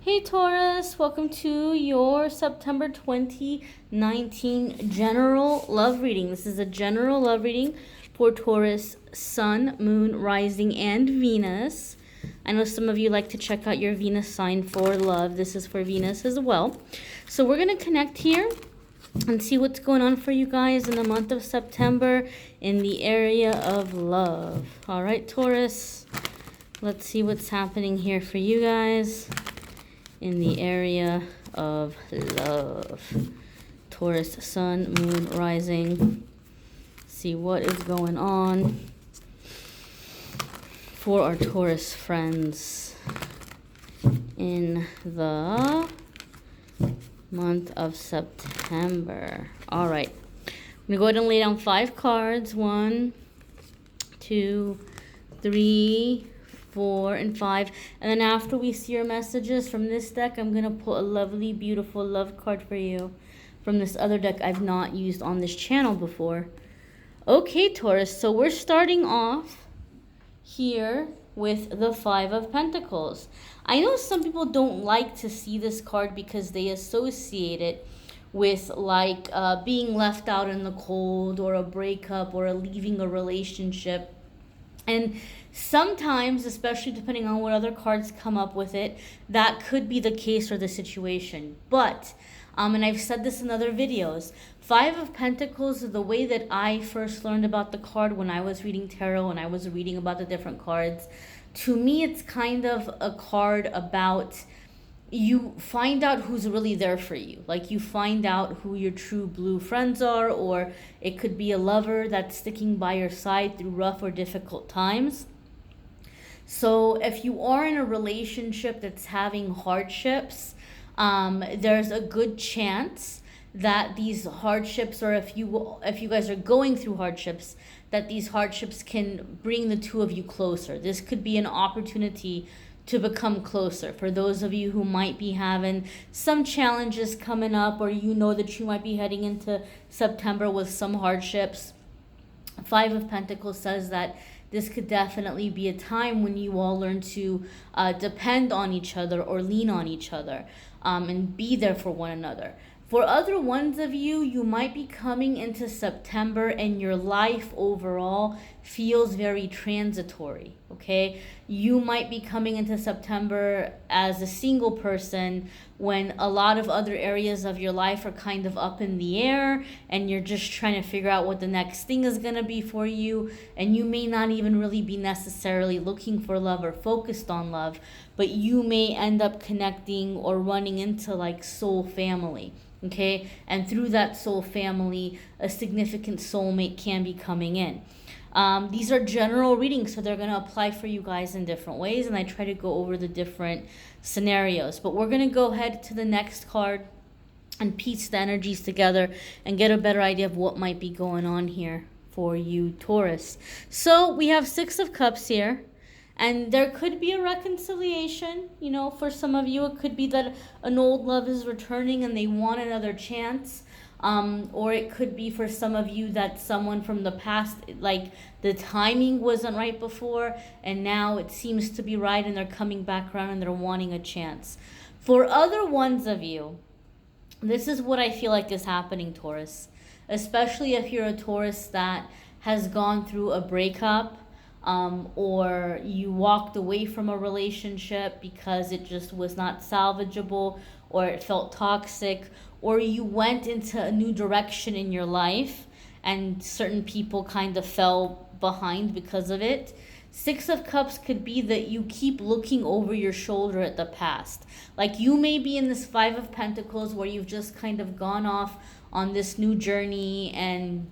Hey Taurus, welcome to your September 2019 general love reading. This is a general love reading for Taurus, Sun, Moon, Rising, and Venus. I know some of you like to check out your Venus sign for love. This is for Venus as well. So we're going to connect here and see what's going on for you guys in the month of September in the area of love. All right, Taurus, let's see what's happening here for you guys in the area of love. Taurus, Sun, Moon, Rising. See what is going on for our Taurus friends in the month of September. All right. I'm going to go ahead and lay down 5 cards. 1, 2, 3, 4, and 5. And then after we see your messages from this deck, I'm going to pull a lovely, beautiful love card for you from this other deck I've not used on this channel before. Okay, Taurus, so we're starting off here with the 5 of Pentacles. I know some people don't like to see this card because they associate it with like being left out in the cold, or a breakup, or leaving a relationship. And sometimes, especially depending on what other cards come up with it, that could be the case or the situation. But, and I've said this in other videos, 5 of Pentacles, the way that I first learned about the card when I was reading tarot and I was reading about the different cards, to me it's kind of a card about you find out who's really there for you. Like, you find out who your true blue friends are, or it could be a lover that's sticking by your side through rough or difficult times. So if you are in a relationship that's having hardships, there's a good chance that these hardships, or if you guys are going through hardships, that these hardships can bring the two of you closer. This could be an opportunity to become closer. For those of you who might be having some challenges coming up, or you know that you might be heading into September with some hardships, 5 of Pentacles says that this could definitely be a time when you all learn to depend on each other or lean on each other, and be there for one another. For other ones of you, you might be coming into September and your life overall feels very transitory, okay? You might be coming into September as a single person when a lot of other areas of your life are kind of up in the air, and you're just trying to figure out what the next thing is going to be for you, and you may not even really be necessarily looking for love or focused on love, but you may end up connecting or running into like soul family. Okay, and through that soul family, a significant soulmate can be coming in. These are general readings, so they're going to apply for you guys in different ways, and I try to go over the different scenarios. But we're going to go ahead to the next card and piece the energies together and get a better idea of what might be going on here for you, Taurus. So we have 6 of Cups here. And there could be a reconciliation. You know, for some of you, it could be that an old love is returning and they want another chance. Or it could be for some of you that someone from the past, like the timing wasn't right before, and now it seems to be right, and they're coming back around and they're wanting a chance. For other ones of you, this is what I feel like is happening, Taurus. Especially if you're a Taurus that has gone through a breakup, or you walked away from a relationship because it just was not salvageable, or it felt toxic, or you went into a new direction in your life and certain people kind of fell behind because of it. 6 of Cups could be that you keep looking over your shoulder at the past. Like, you may be in this 5 of Pentacles where you've just kind of gone off on this new journey, and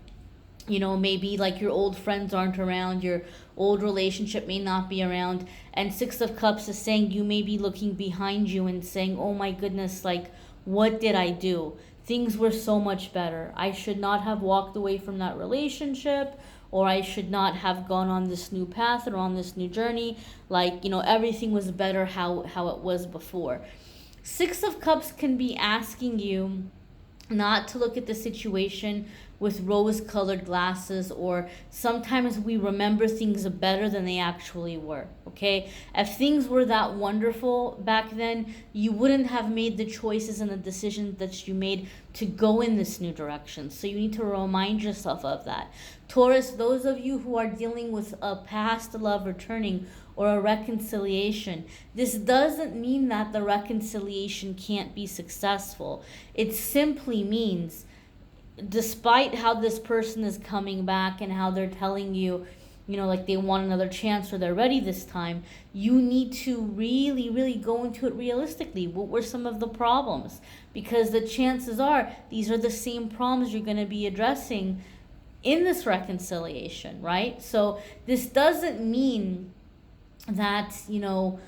you know, maybe like your old friends aren't around, your old relationship may not be around, and 6 of Cups is saying you may be looking behind you and saying, oh my goodness, like, what did I do? Things were so much better. I should not have walked away from that relationship, or I should not have gone on this new path or on this new journey. Like, you know, everything was better how it was before. 6 of Cups can be asking you not to look at the situation with rose-colored glasses, or sometimes we remember things better than they actually were, okay? If things were that wonderful back then, you wouldn't have made the choices and the decisions that you made to go in this new direction. So you need to remind yourself of that. Taurus, those of you who are dealing with a past love returning or a reconciliation, this doesn't mean that the reconciliation can't be successful. It simply means, despite how this person is coming back and how they're telling you, you know, like they want another chance or they're ready this time, you need to really, really go into it realistically. What were some of the problems? Because the chances are these are the same problems you're going to be addressing in this reconciliation, right? So this doesn't mean that, you know,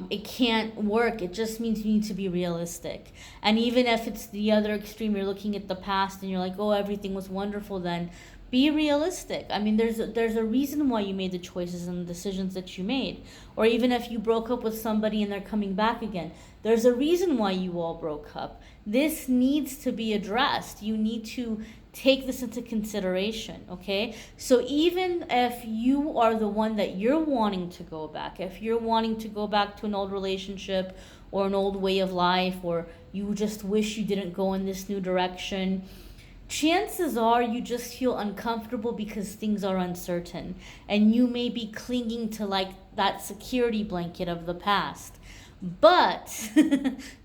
it can't work. It just means you need to be realistic. And even if it's the other extreme, you're looking at the past and you're like, oh, everything was wonderful then, be realistic. I mean, there's a reason why you made the choices and the decisions that you made. Or even if you broke up with somebody and they're coming back again, there's a reason why you all broke up. This needs to be addressed. You need to take this into consideration, okay? So even if you are the one that you're wanting to go back, if you're wanting to go back to an old relationship or an old way of life, or you just wish you didn't go in this new direction, chances are you just feel uncomfortable because things are uncertain and you may be clinging to like that security blanket of the past. But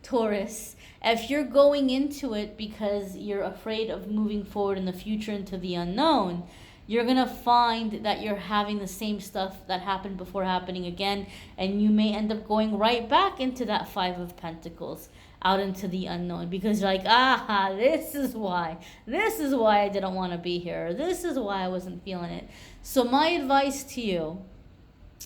Taurus, if you're going into it because you're afraid of moving forward in the future into the unknown, you're going to find that you're having the same stuff that happened before happening again, and you may end up going right back into that Five of Pentacles, out into the unknown, because you're like, this is why I didn't want to be here, this is why I wasn't feeling it. So my advice to you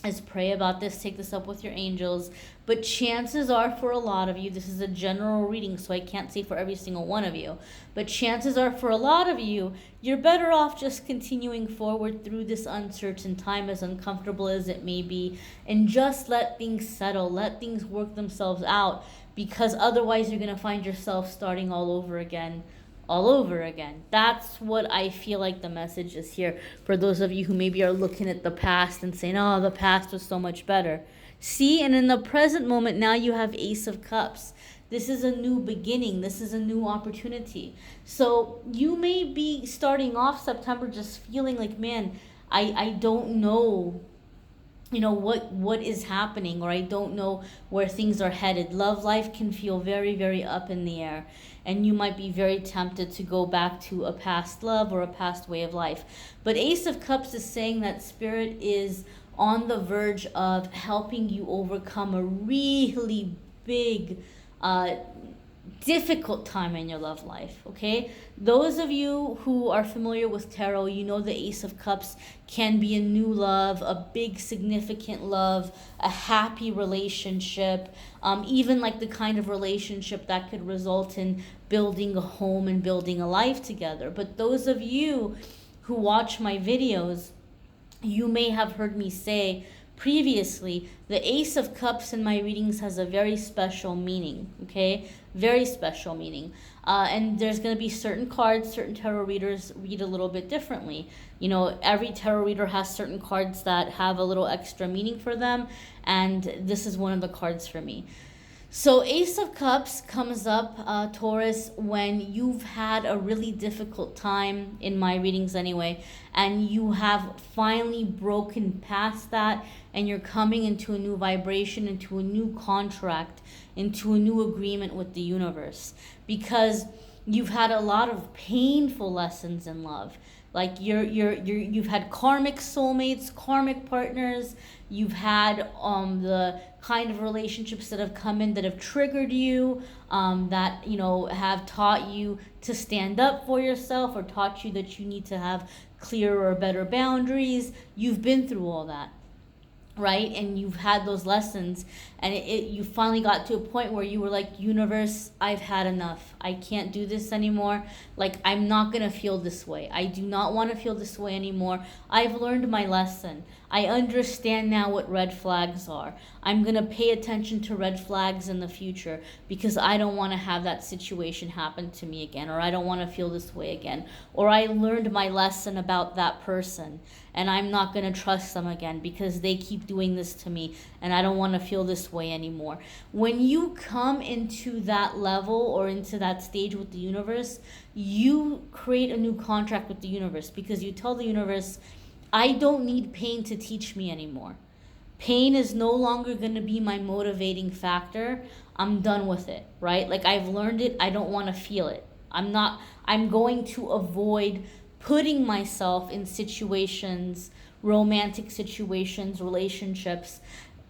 is pray about this, take this up with your angels. But chances are, for a lot of you, this is a general reading, so I can't say for every single one of you, but chances are for a lot of you, you're better off just continuing forward through this uncertain time, as uncomfortable as it may be, and just let things settle, let things work themselves out, because otherwise you're going to find yourself starting all over again. That's what I feel like the message is here for those of you who maybe are looking at the past and saying, oh, the past was so much better. See, and in the present moment, now you have Ace of Cups. This is a new beginning. This is a new opportunity. So you may be starting off September just feeling like, man, I don't know, you know, what is happening, or I don't know where things are headed. Love life can feel very, very up in the air, and you might be very tempted to go back to a past love or a past way of life. But Ace of Cups is saying that Spirit is on the verge of helping you overcome a really big, difficult time in your love life, okay? Those of you who are familiar with tarot, you know the Ace of Cups can be a new love, a big significant love, a happy relationship, even like the kind of relationship that could result in building a home and building a life together. But those of you who watch my videos, you may have heard me say previously, the Ace of Cups in my readings has a very special meaning, okay? Very special meaning. And there's going to be certain cards, certain tarot readers read a little bit differently. You know, every tarot reader has certain cards that have a little extra meaning for them, and this is one of the cards for me. So Ace of Cups comes up, Taurus, when you've had a really difficult time, in my readings anyway, and you have finally broken past that, and you're coming into a new vibration, into a new contract, into a new agreement with the universe, because you've had a lot of painful lessons in love. Like you've had karmic soulmates, karmic partners. You've had the kind of relationships that have come in that have triggered you, that, you know, have taught you to stand up for yourself, or taught you that you need to have clearer or better boundaries. You've been through all that, right? And you've had those lessons, and you finally got to a point where you were like, universe, I've had enough. I can't do this anymore. Like, I'm not gonna feel this way. I do not want to feel this way anymore. I've learned my lesson. I understand now what red flags are. I'm going to pay attention to red flags in the future because I don't want to have that situation happen to me again, or I don't want to feel this way again, or I learned my lesson about that person and I'm not going to trust them again because they keep doing this to me and I don't want to feel this way anymore. When you come into that level or into that stage with the universe, you create a new contract with the universe because you tell the universe, I don't need pain to teach me anymore. Pain is no longer going to be my motivating factor. I'm done with it, right? Like, I've learned it. I don't want to feel it. I'm going to avoid putting myself in situations, romantic situations, relationships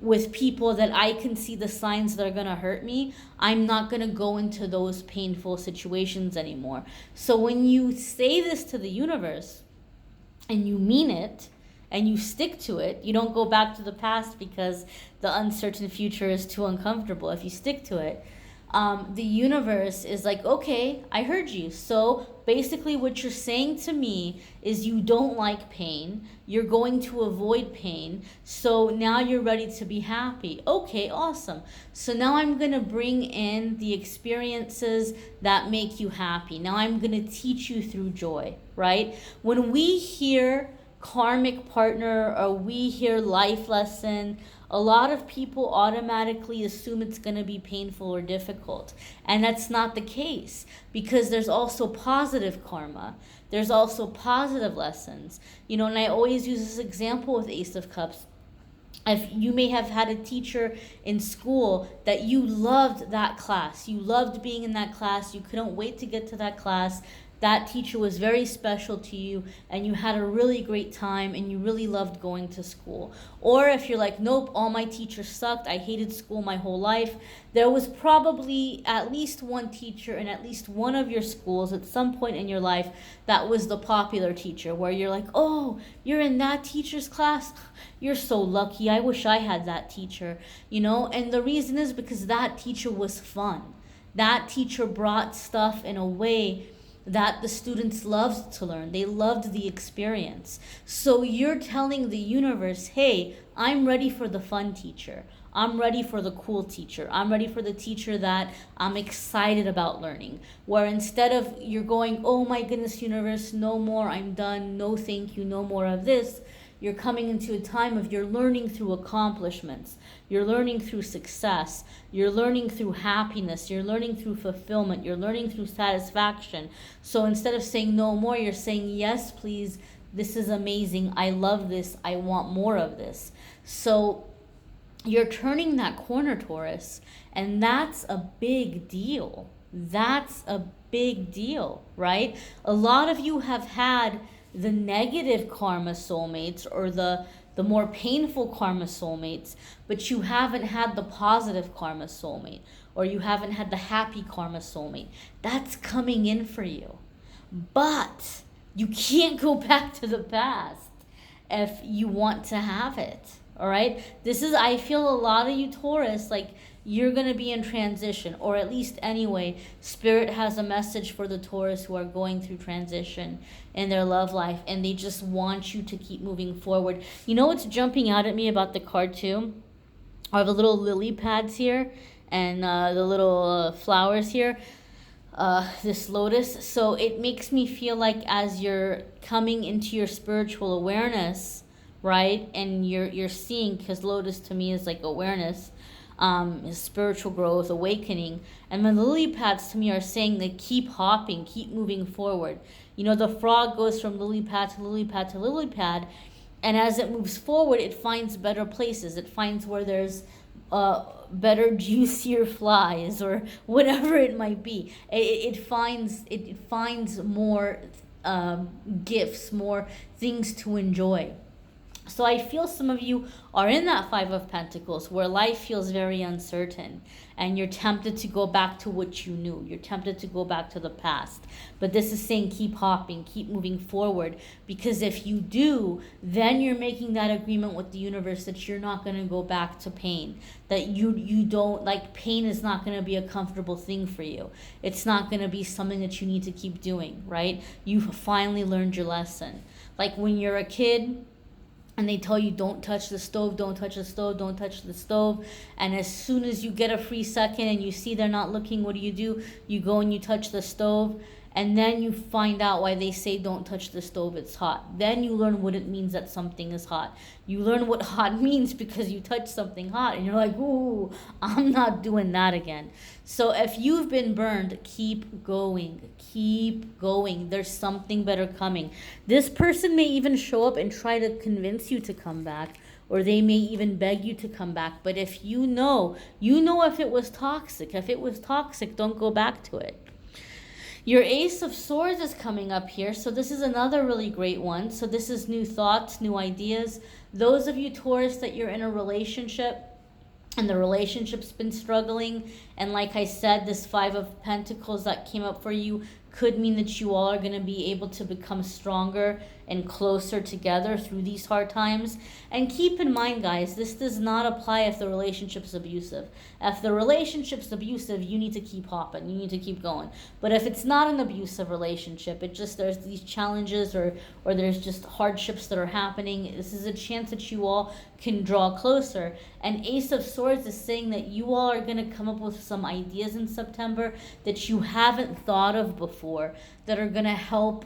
with people that I can see the signs that are going to hurt me. I'm not going to go into those painful situations anymore. So when you say this to the universe and you mean it and you stick to it, you don't go back to the past because the uncertain future is too uncomfortable. If you stick to it, the universe is like, okay, I heard you. So basically what you're saying to me is you don't like pain. You're going to avoid pain. So now you're ready to be happy. Okay, awesome. So now I'm going to bring in the experiences that make you happy. Now I'm going to teach you through joy, right? When we hear karmic partner or we hear life lesson, a lot of people automatically assume it's going to be painful or difficult. And that's not the case because there's also positive karma. There's also positive lessons. You know, and I always use this example with Ace of Cups. If you may have had a teacher in school that you loved that class, you loved being in that class, you couldn't wait to get to that class, that teacher was very special to you and you had a really great time and you really loved going to school. Or if you're like, nope, all my teachers sucked, I hated school my whole life, there was probably at least one teacher in at least one of your schools at some point in your life that was the popular teacher where you're like, oh, you're in that teacher's class? You're so lucky. I wish I had that teacher, you know? And the reason is because that teacher was fun. That teacher brought stuff in a way that the students loved to learn. They loved the experience. So you're telling the universe, hey, I'm ready for the fun teacher. I'm ready for the cool teacher. I'm ready for the teacher that I'm excited about learning. Where instead of you're going, oh my goodness, universe, no more, I'm done, no thank you, no more of this, you're coming into a time of you're learning through accomplishments. You're learning through success. You're learning through happiness. You're learning through fulfillment. You're learning through satisfaction. So instead of saying no more, you're saying, yes, please, this is amazing. I love this. I want more of this. So you're turning that corner, Taurus, and that's a big deal. That's a big deal, right? A lot of you have had the negative karma soulmates or the more painful karma soulmates, but you haven't had the positive karma soulmate or you haven't had the happy karma soulmate. That's coming in for you. But you can't go back to the past if you want to have it. All right? This is, I feel a lot of you Taurus, like you're going to be in transition, or at least anyway, Spirit has a message for the Taurus who are going through transition in their love life, and they just want you to keep moving forward. You know what's jumping out at me about the card too? Are the little lily pads here and the little flowers here. This lotus. So it makes me feel like as you're coming into your spiritual awareness, right, and you're seeing, because lotus to me is like awareness, is spiritual growth, awakening. And the lily pads to me are saying that keep hopping, keep moving forward. You know, the frog goes from lily pad to lily pad to lily pad, and as it moves forward, it finds better places. It finds where there's better, juicier flies, or whatever it might be. It finds more gifts, more things to enjoy. So I feel some of you are in that Five of Pentacles where life feels very uncertain and you're tempted to go back to what you knew. You're tempted to go back to the past. But this is saying keep hopping, keep moving forward, because if you do, then you're making that agreement with the universe that you're not going to go back to pain. That you don't, like, pain is not going to be a comfortable thing for you. It's not going to be something that you need to keep doing, right? You've finally learned your lesson. Like when you're a kid, and they tell you don't touch the stove, don't touch the stove, don't touch the stove. And as soon as you get a free second and you see they're not looking, what do? You go and you touch the stove. And then you find out why they say don't touch the stove, it's hot. Then you learn what it means that something is hot. You learn what hot means because you touch something hot and you're like, ooh, I'm not doing that again. So if you've been burned, keep going. Keep going. There's something better coming. This person may even show up and try to convince you to come back, or they may even beg you to come back. But if you know if it was toxic. If it was toxic, don't go back to it. Your Ace of Swords is coming up here, so this is another really great one. So this is new thoughts, new ideas. Those of you, Taurus, that you're in a relationship and the relationship's been struggling, and like I said, this Five of Pentacles that came up for you could mean that you all are going to be able to become stronger and closer together through these hard times. And keep in mind, guys, this does not apply if the relationship's abusive. If the relationship's abusive, you need to keep hopping. You need to keep going. But if it's not an abusive relationship, it just, there's these challenges or there's just hardships that are happening, this is a chance that you all can draw closer. And Ace of Swords is saying that you all are going to come up with some ideas in September that you haven't thought of before, that are going to help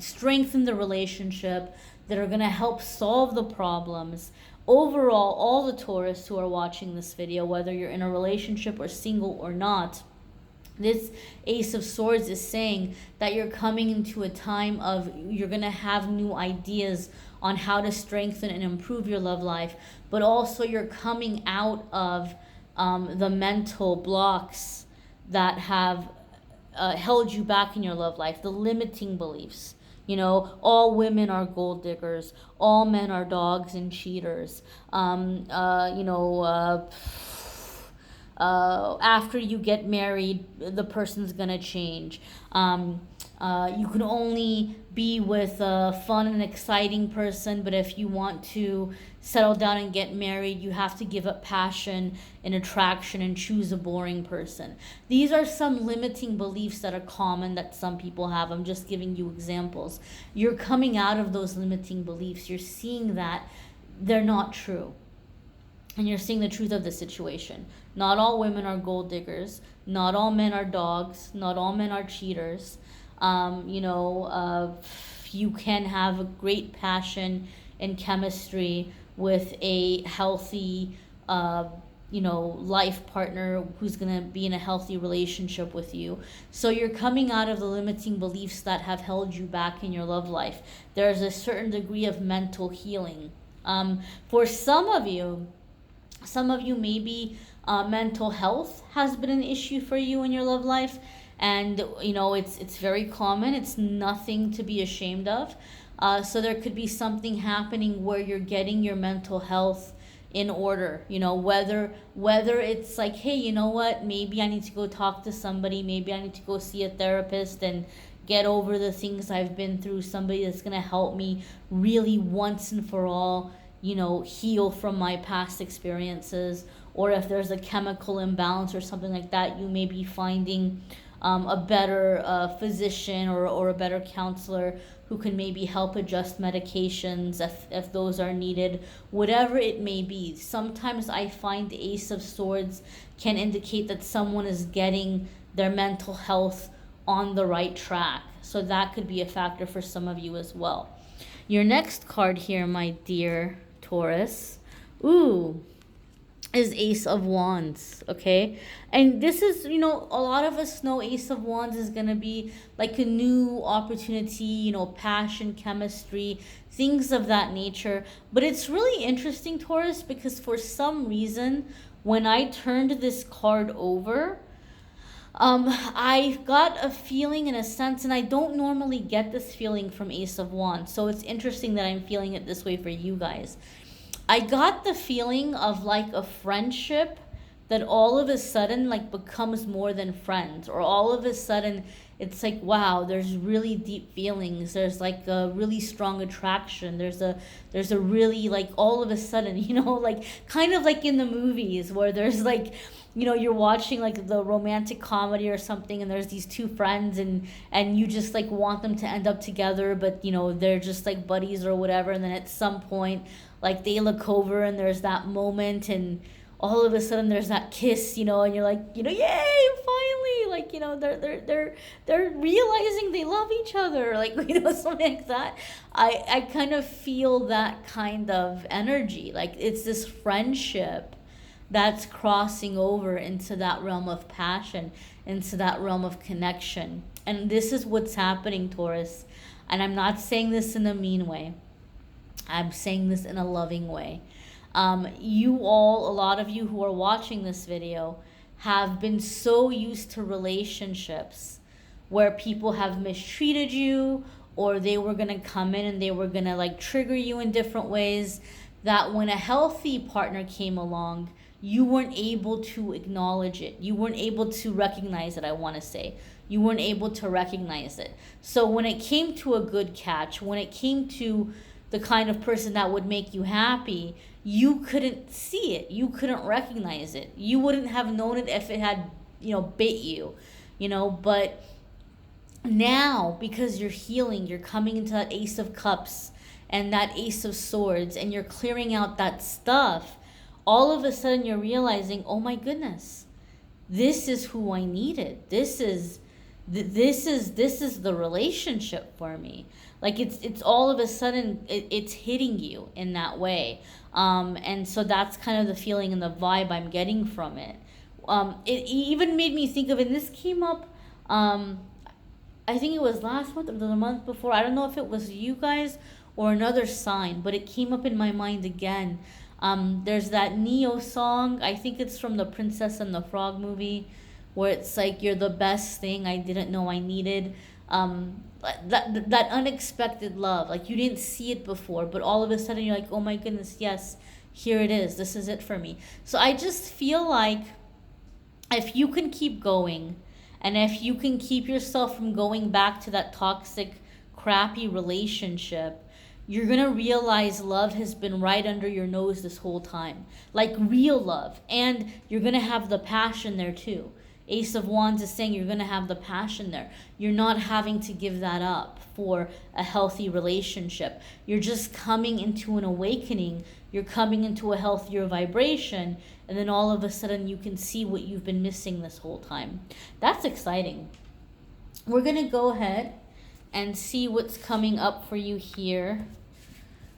strengthen the relationship, that are going to help solve the problems. Overall, all the Taurus who are watching this video, whether you're in a relationship or single or not, this Ace of Swords is saying that you're coming into a time of, you're going to have new ideas on how to strengthen and improve your love life, but also you're coming out of the mental blocks that have held you back in your love life, the limiting beliefs. You know, all women are gold diggers, all men are dogs and cheaters. After you get married, the person's gonna change. You can only be with a fun and exciting person, but if you want to settle down and get married, you have to give up passion and attraction and choose a boring person. These are some limiting beliefs that are common that some people have. I'm just giving you examples. You're coming out of those limiting beliefs. You're seeing that they're not true. And you're seeing the truth of the situation. Not all women are gold diggers. Not all men are dogs. Not all men are cheaters. You can have a great passion and chemistry with a healthy, life partner who's going to be in a healthy relationship with you. So you're coming out of the limiting beliefs that have held you back in your love life. There's a certain degree of mental healing. For some of you maybe mental health has been an issue for you in your love life. And, it's very common. It's nothing to be ashamed of. So there could be something happening where you're getting your mental health in order, whether it's like, hey, you know what, maybe I need to go talk to somebody. Maybe I need to go see a therapist and get over the things I've been through. Somebody that's going to help me really once and for all, heal from my past experiences. Or if there's a chemical imbalance or something like that, you may be finding a better physician or a better counselor who can maybe help adjust medications if those are needed, whatever it may be. Sometimes I find the Ace of Swords can indicate that someone is getting their mental health on the right track. So that could be a factor for some of you as well. Your next card here, my dear Taurus, is Ace of Wands, okay? And this is, a lot of us know Ace of Wands is going to be like a new opportunity, passion, chemistry, things of that nature. But it's really interesting, Taurus, because for some reason, when I turned this card over, I got a feeling in a sense, and I don't normally get this feeling from Ace of Wands, so it's interesting that I'm feeling it this way for you guys. I got the feeling of like a friendship that all of a sudden like becomes more than friends, or all of a sudden it's like, wow, there's really deep feelings. There's like a really strong attraction. There's a really like all of a sudden, like kind of like in the movies where there's like you know, you're watching like the romantic comedy or something, and there's these two friends, and you just like want them to end up together, but you know, they're just like buddies or whatever, and then at some point like they look over and there's that moment, and all of a sudden there's that kiss, you know, and you're like, you know, yay, finally, like, you know, they're realizing they love each other, like, you know, something like that. I kind of feel that kind of energy, like it's this friendship that's crossing over into that realm of passion, into that realm of connection. And this is what's happening, Taurus. And I'm not saying this in a mean way. I'm saying this in a loving way. You all, a lot of you who are watching this video, have been so used to relationships where people have mistreated you, or they were going to come in and they were going to like trigger you in different ways, that when a healthy partner came along, you weren't able to acknowledge it. You weren't able to recognize it, I want to say. You weren't able to recognize it. So when it came to a good catch, when it came to the kind of person that would make you happy, you couldn't see it. You couldn't recognize it. You wouldn't have known it if it had, you know, bit you, you know. But now, because you're healing, you're coming into that Ace of Cups and that Ace of Swords, and you're clearing out that stuff, all of a sudden you're realizing, oh my goodness, this is who I needed. This is the relationship for me. Like it's all of a sudden it's hitting you in that way. And so that's kind of the feeling and the vibe I'm getting from it. It even made me think of, and this came up, I think it was last month or the month before. I don't know if it was you guys or another sign, but it came up in my mind again. There's that Neo song, I think it's from the Princess and the Frog movie, where it's like, you're the best thing I didn't know I needed. That unexpected love, like you didn't see it before, but all of a sudden you're like, oh my goodness, yes, here it is, this is it for me. So I just feel like if you can keep going, and if you can keep yourself from going back to that toxic, crappy relationship, you're going to realize love has been right under your nose this whole time. Like real love. And you're going to have the passion there too. Ace of Wands is saying you're going to have the passion there. You're not having to give that up for a healthy relationship. You're just coming into an awakening. You're coming into a healthier vibration. And then all of a sudden you can see what you've been missing this whole time. That's exciting. We're going to go ahead and see what's coming up for you here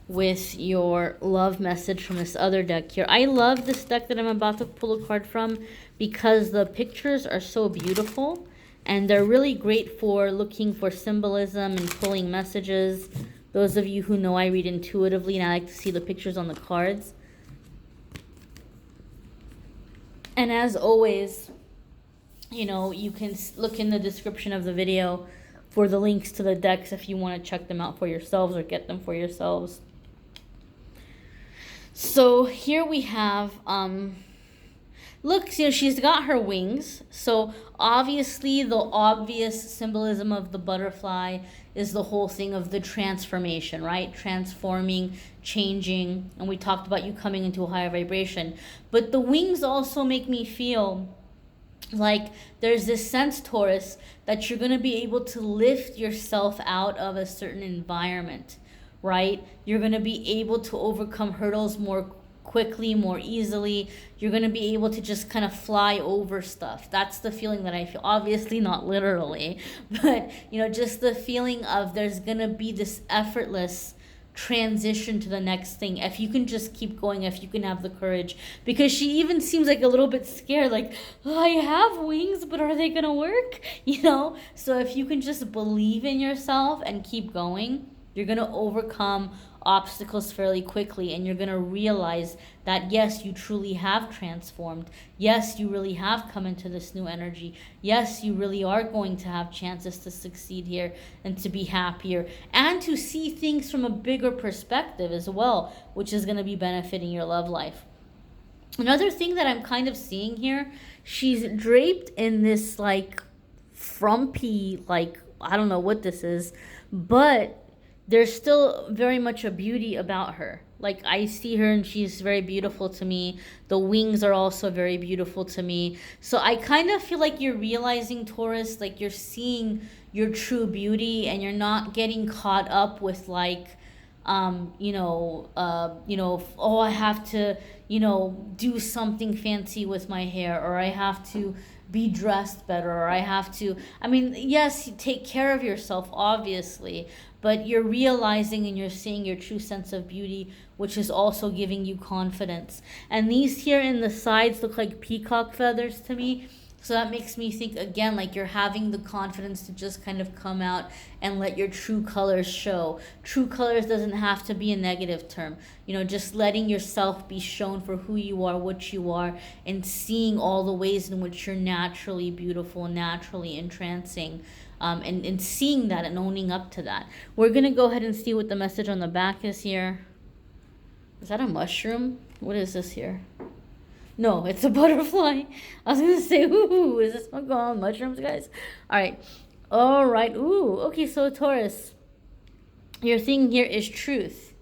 with your love message from this other deck here. I love this deck that I'm about to pull a card from because the pictures are so beautiful and they're really great for looking for symbolism and pulling messages. Those of you who know I read intuitively and I like to see the pictures on the cards. And as always, you know, you can look in the description of the video for the links to the decks if you want to check them out for yourselves or get them for yourselves. So here we have, look, you know, she's got her wings. So obviously the obvious symbolism of the butterfly is the whole thing of the transformation, right? Transforming, changing. And we talked about you coming into a higher vibration. But the wings also make me feel like there's this sense, Taurus, that you're going to be able to lift yourself out of a certain environment, right? You're going to be able to overcome hurdles more quickly, more easily. You're going to be able to just kind of fly over stuff. That's the feeling that I feel. Obviously not literally, but you know, just the feeling of there's going to be this effortless transition to the next thing if you can just keep going, if you can have the courage. Because she even seems like a little bit scared, like, oh, I have wings, but are they gonna work, you know? So if you can just believe in yourself and keep going, you're gonna overcome obstacles fairly quickly, and you're gonna realize that yes, you truly have transformed. Yes, you really have come into this new energy. Yes, you really are going to have chances to succeed here and to be happier and to see things from a bigger perspective as well, which is going to be benefiting your love life. Another thing that I'm kind of seeing here, she's draped in this like frumpy, like, I don't know what this is, but there's still very much a beauty about her, Like, I see her and she's very beautiful to me. The wings are also very beautiful to me. So I kind of feel like you're realizing, Taurus, like you're seeing your true beauty and you're not getting caught up with like, oh, I have to, do something fancy with my hair, or I have to be dressed better, or I have to, I mean, yes, you take care of yourself, obviously, but you're realizing and you're seeing your true sense of beauty, which is also giving you confidence. And these here in the sides look like peacock feathers to me. So that makes me think again, like you're having the confidence to just kind of come out and let your true colors show. True colors doesn't have to be a negative term. Just letting yourself be shown for who you are, what you are, and seeing all the ways in which you're naturally beautiful, naturally entrancing, and seeing that and owning up to that. We're going to go ahead and see what the message on the back is here. Is that a mushroom? What is this here? No, it's a butterfly. I was going to say, ooh, is this one going on mushrooms, guys? All right. Ooh, okay, so Taurus, your thing here is truth.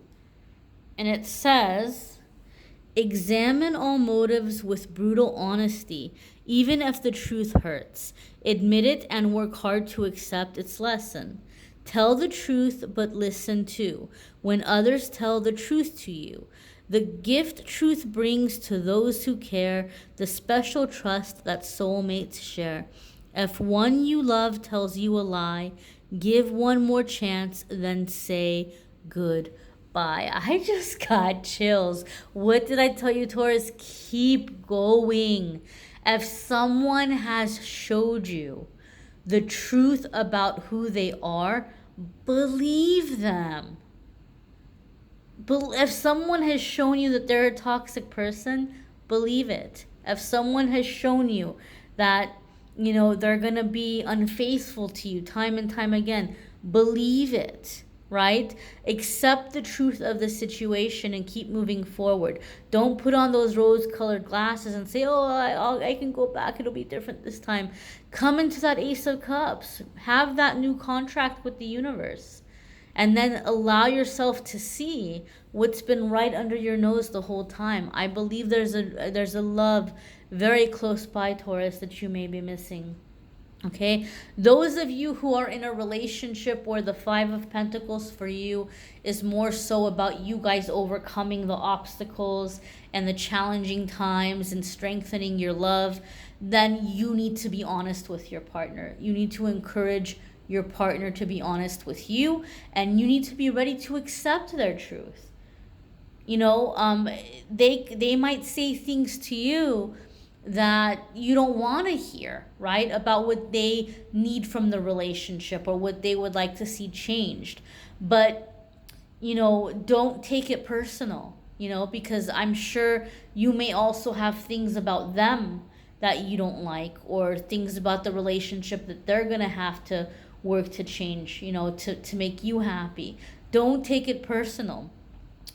And it says, examine all motives with brutal honesty, even if the truth hurts. Admit it and work hard to accept its lesson. Tell the truth, but listen too, when others tell the truth to you. The gift truth brings to those who care, the special trust that soulmates share. If one you love tells you a lie, give one more chance, then say goodbye. I just got chills. What did I tell you, Taurus? Keep going. If someone has showed you the truth about who they are, believe them. If someone has shown you that they're a toxic person, believe it. If someone has shown you that, they're going to be unfaithful to you time and time again, believe it, right? Accept the truth of the situation and keep moving forward. Don't put on those rose-colored glasses and say, oh, I can go back. It'll be different this time. Come into that Ace of Cups. Have that new contract with the universe. And then allow yourself to see what's been right under your nose the whole time. I believe there's a love very close by, Taurus, that you may be missing. Okay, those of you who are in a relationship where the Five of Pentacles for you is more so about you guys overcoming the obstacles and the challenging times and strengthening your love, then you need to be honest with your partner. You need to encourage your partner to be honest with you, and you need to be ready to accept their truth. They might say things to you that you don't want to hear, right? About what they need from the relationship or what they would like to see changed. But, don't take it personal, because I'm sure you may also have things about them that you don't like, or things about the relationship that they're going to have to work to change, to make you happy. Don't take it personal.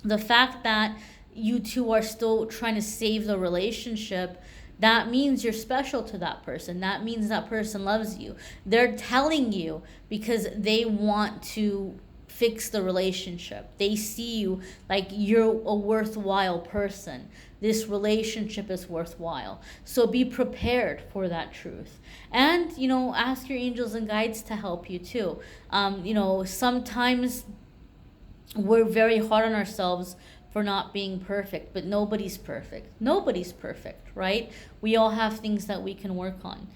The fact that you two are still trying to save the relationship, that means you're special to that person. That means that person loves you. They're telling you because they want to fix the relationship. They see you like you're a worthwhile person. This relationship is worthwhile. So be prepared for that truth. And, ask your angels and guides to help you too. Sometimes we're very hard on ourselves for not being perfect, but nobody's perfect. Nobody's perfect, right? We all have things that we can work on.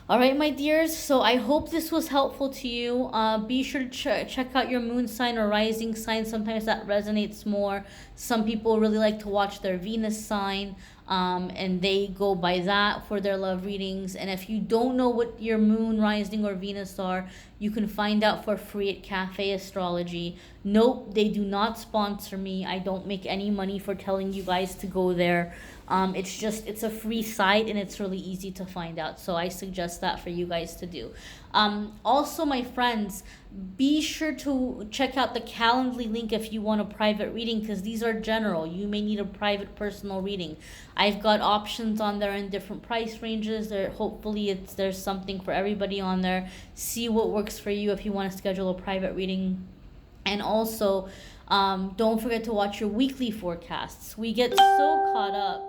All right, my dears, so I hope this was helpful to you. Be sure to check out your moon sign or rising sign. Sometimes that resonates more. Some people really like to watch their Venus sign, and they go by that for their love readings. And if you don't know what your moon, rising, or Venus are, you can find out for free at Cafe Astrology. Nope, they do not sponsor me. I don't make any money for telling you guys to go there. It's a free site and it's really easy to find out. So I suggest that for you guys to do. Also, my friends, be sure to check out the Calendly link if you want a private reading, because these are general. You may need a private personal reading. I've got options on there in different price ranges. Hopefully there's something for everybody on there. See what works for you if you want to schedule a private reading. And also, Don't forget to watch your weekly forecasts. We get so caught up.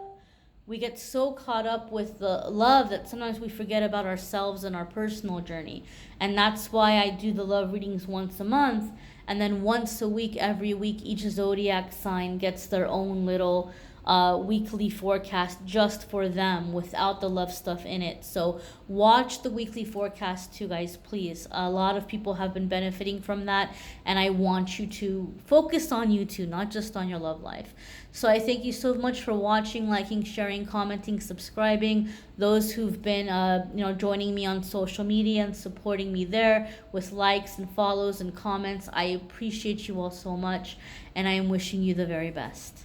We get so caught up with the love that sometimes we forget about ourselves and our personal journey. And that's why I do the love readings once a month. And then once a week, every week, each zodiac sign gets their own little weekly forecast just for them without the love stuff in it. So watch the weekly forecast too, guys, please. A lot of people have been benefiting from that, and I want you to focus on you too, not just on your love life. So I thank you so much for watching, liking, sharing, commenting, subscribing. Those who've been joining me on social media and supporting me there with likes and follows and comments, I appreciate you all so much, and I am wishing you the very best.